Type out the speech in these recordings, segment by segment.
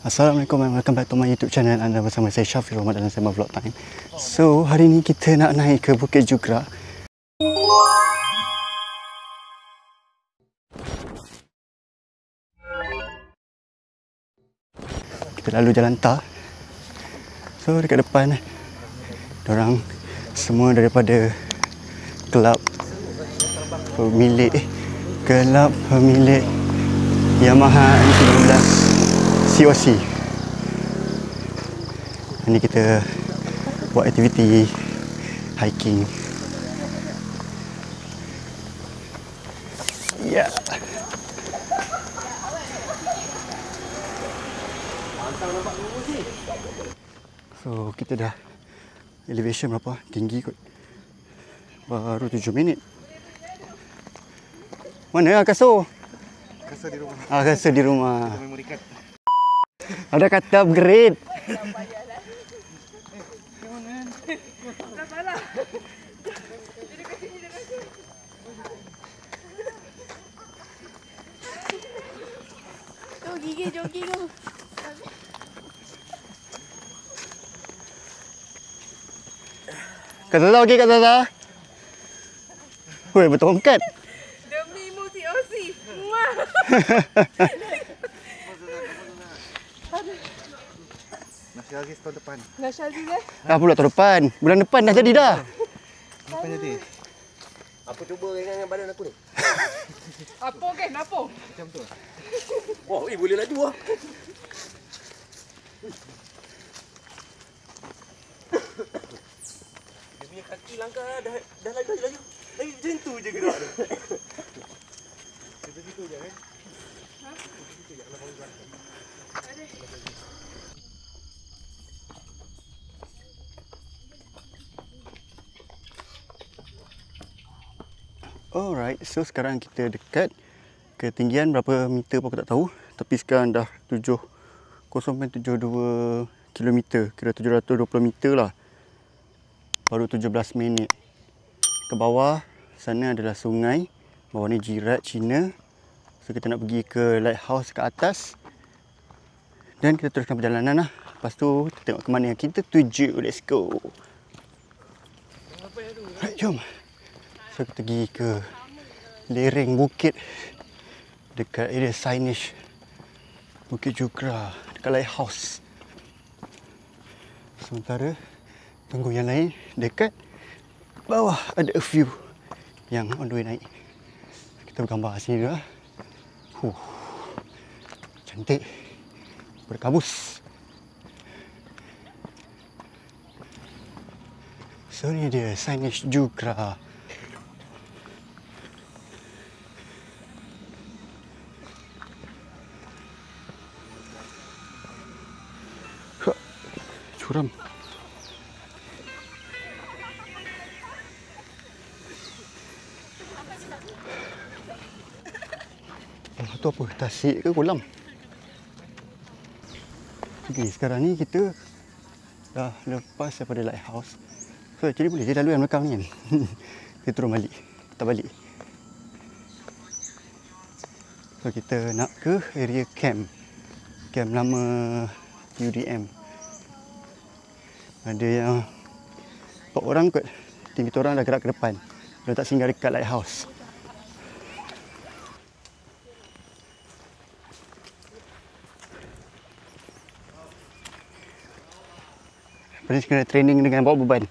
Assalamualaikum and welcome back to my YouTube channel. Anda bersama saya Syafir Rahmat dalam Sema Vlog Time. So, hari ni kita nak naik ke Bukit Jugra. Kita lalu jalan tar. So, dekat depan dorang semua daripada kelab pemilik Yamaha M19 COC. Ini kita buat aktiviti hiking. Ya. Yeah. So kita dah elevation berapa? Tinggi kot. Baru 7 minit. Mana kasur? Kasur di rumah. Kasur di rumah. Memory card. Ada kata upgrade. Tu gigi jogging tu. Kata tahu okey kata tahu. Weh betul kat. Demi musik OC. Muah. Nasionalis tahun depan. Nasionalis eh? Dah pula tahun depan. Bulan depan dah jadi dah. Apa jadi? Apa cuba dengan badan aku ni? Apa kan? Apa? Macam tu. Wah, boleh laju ah. Dia punya kaki langkah dah laju. Lagi macam tu je gerak dia. Situ je kan? Alright, so sekarang kita dekat ketinggian berapa meter pun aku tak tahu. Tapi sekarang dah 0.72 km, kira 720 meter lah. Baru 17 minit. Ke bawah, sana adalah sungai. Bawah ni Jirat, China. So kita nak pergi ke lighthouse ke atas. Dan kita teruskan perjalanan lah. Lepas tu, kita tengok ke mana yang kita tuju. Let's go. Right, jom. So kita pergi ke lereng bukit dekat area signage Bukit Jugra dekat lighthouse. Sementara tunggu yang lain dekat bawah ada a few yang on the way naik. Kita bergambar sini dulu lah. Cantik. Berkabus. So ni dia signage Jugra. Curam. Itu apa? Tasik ke kolam? Okay, sekarang ni kita dah lepas daripada lighthouse. So actually boleh je lalu yang belakang ni kan. Kita turun balik. Kita balik. So kita nak ke area camp. Camp lama UDM. Ada yang 4 orang kot. Tim kita orang dah gerak ke depan. Dia tak singgah dekat lighthouse. Lepas ni kena training dengan bawa beban.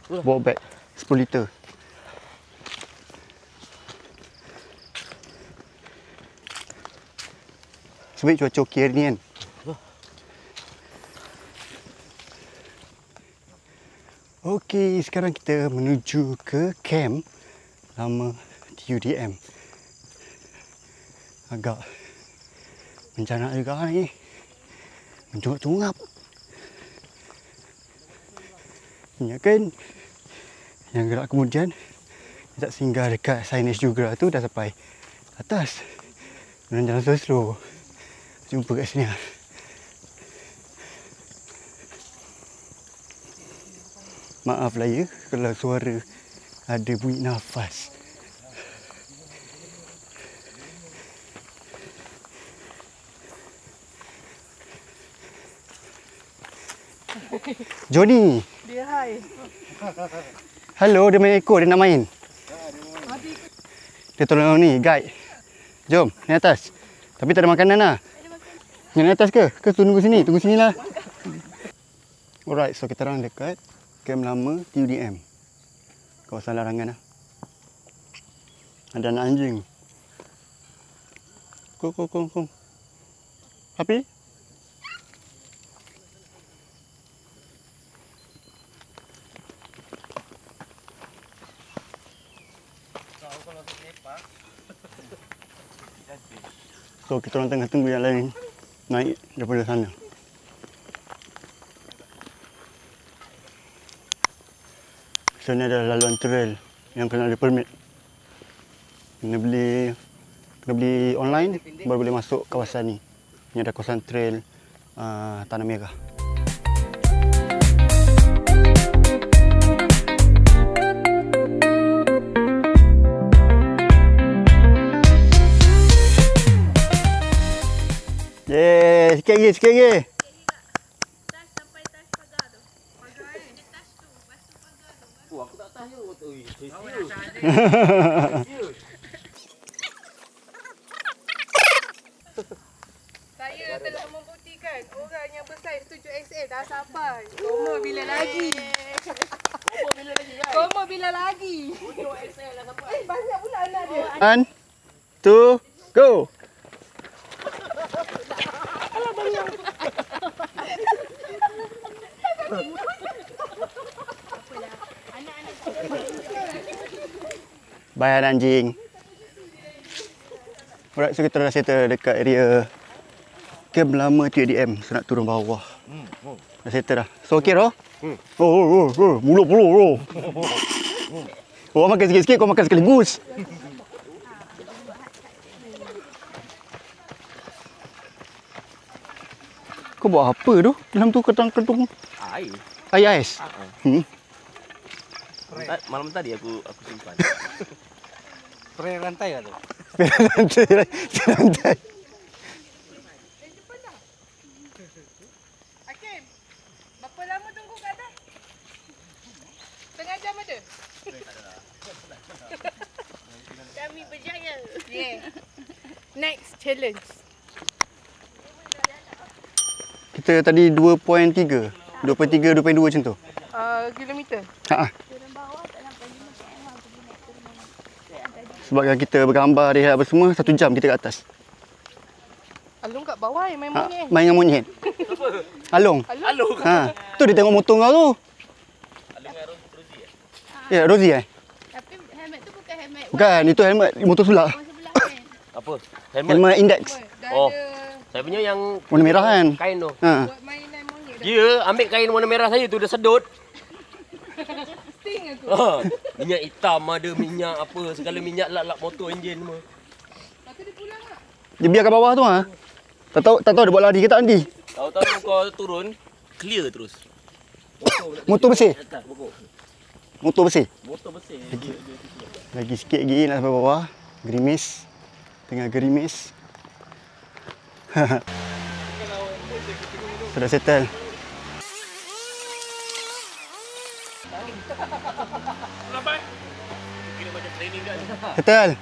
Bawa beg 10 liter. Sebaik cuaca okey hari ni kan. Okey, sekarang kita menuju ke camp lama TUDM. Agak mencanak juga ni. Mencungap-cungap. Ingatkan yang gerak kemudian tak singgah dekat signage Jugra tu dah sampai atas. Dan jalan slow-slow. Jumpa kat sini lah. Maaf lah ya kalau suara ada bunyi nafas. Johnny. Dia hai. Hello, dia main ekor, dia nak main. Dia tolong ni, guide. Jom, ni atas. Tapi tak ada makanan lah. Ni atas ke? Ke tunggu sini? Tunggu sini lah. Alright, so kita orang dekat kem lama TUDM. Kawasan larangan lah. Ada anak anjing. Kong. Api? So kita orang tengah tunggu yang lain naik daripada sana. So ni adalah laluan trail yang kena ada permit. Kena beli online baru boleh masuk kawasan ni. Ni ada kawasan trail Tanah Merah. Yeay, sikit lagi. Touch sampai touch pagar tu. Pagar ni. Dia touch tu. Lepas tu pagar tu. Oh, aku tak tahu. Ui, Saya telah membuktikan orang yang besar 7XL dah sampai. Koma bila lagi? Koma bila lagi? 7XL dah sampai. Banyak pula anak dia. 1, 2, go! Bayar anjing. Alright, so kita dah settle dekat area kem lama TUDM. So nak turun bawah. Dah settle dah. So okey dah? Mulut bro. Orang makan sikit-sikit, kau makan sekaligus. Kau buat apa tu? Dalam tu ketang-ketung Air. air ais. Malam tadi aku simpan. Spray rantai lah tu. Lantai. Hakim, berapa lama tunggu kat atas? Setengah jam ada? Kami berjaya. Yeah. Next challenge. Kita tadi 2.3, 2.2 macam tu. Kilometer. Ha. Sebabkan kita bergambar, rehat apa semua, 1 jam kita kat atas. Alung kat bawah yang main Ha, monyet. main dengan monyet. Alung. Alung? Ha. Tu dia tengok motor kau tu. Ya, Rosie eh? Tapi helmet tu bukan helmet Bukan, itu helmet motor sulak. sebelah kan. Apa? Helmet. Helmet index. Dah Oh. ada Saya punya yang Warna merah kan? kain tu. Ha. buat mainan monyet dah. Dia ambil kain warna merah saya tu, dia sedut. Sting aku. Minyak hitam ada, minyak apa, segala minyak lap-lap motor enjin semua. Lepas tu dia pulang tak? Dia biar kat bawah tu ha. Tak tahu dia buat lari ke tak nanti. Tahu-tahu kau turun, clear terus. Motor bersih. Atas pokok. Motor bersih. Motor bersih. Lagi sikit lagi nak sampai bawah. Gerimis. Tengah gerimis. Sudah settle. Settle.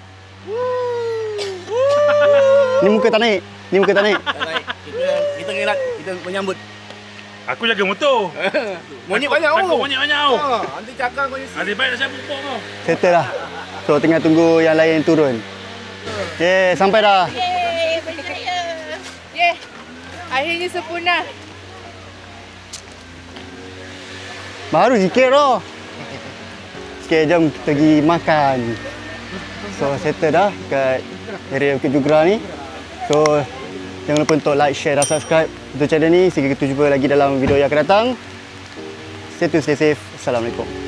Ni muka tak naik. Ni muka tak naik. Kita gerak, kita menyambut. Aku jaga motor. Monyet banyak Takut monyet banyak tau. Nanti cakap kau isi. Adik baik dah saya pupuk kau. Settle lah. So tengah tunggu yang lain turun. Okay, sampai dah. Yeay, berjaya. Yeah. Akhirnya sempurna. Baru sikit tau. Sikit jom kita pergi makan. So settle dah kat area Bukit Jugra ni. So jangan lupa untuk like, share dan subscribe untuk channel ni. Sehingga kita jumpa lagi dalam video yang akan datang. Stay tune, stay safe. Assalamualaikum.